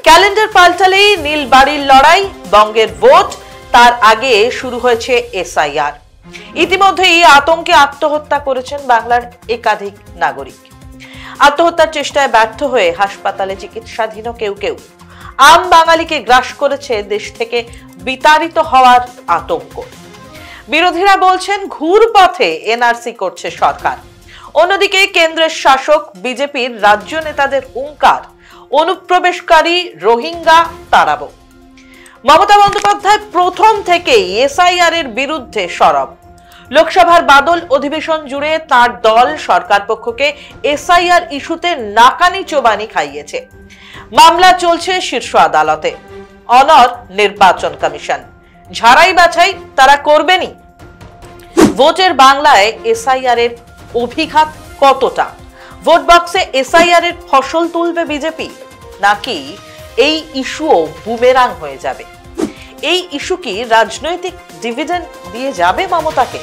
Calendar পাল্টালেই নীলবাড়ির লড়াই, বঙ্গের vote, তার আগে শুরু হয়েছে এসআইআর। ইতিমধ্যেই আতঙ্কে আত্মহত্যা করেছেন বাংলার একাধিক নাগরিক। আত্মহত্যার চেষ্টায় ব্যর্থ হয়ে হাসপাতালে চিকিৎসাধীন কেউ কেউ। আম বাঙালিকে গ্রাস করেছে দেশ থেকে বিতাড়িত হওয়ার আতঙ্ক। বিরোধীরা বলছেন ঘুরপথে এনআরসি করছে সরকার। অন্যদিকে কেন্দ্রের শাসক বিজেপির রাজ্য নেতাদের হুঙ্কার, অনুপ্রবেশকারী রোহিঙ্গা তাড়াবো। মমতা বন্দ্যোপাধ্যায় প্রথম থেকেই এসআইআর এর বিরুদ্ধে সরব। লোকসভার বাদল অধিবেশন জুড়ে তার দল সরকার পক্ষকে এসআইআর ইস্যুতে নাকানি চোবানি খাইয়েছে। মামলা চলছে শীর্ষ আদালতে। অনর নির্বাচন কমিশন। ঝাড়াই বাছাই তারা করবেনই। ভোটের বাংলায় এসআইআর এর অভিঘাত কতটা? ভোট বক্সে এসআইআর এর ফসল তুলবে বিজেপি, নাকি এই ইস্যুও বুমেরাং হয়ে যাবে? এই ইস্যু কি রাজনৈতিক ডিভিডেন্ড দিয়ে যাবে মমতাকে?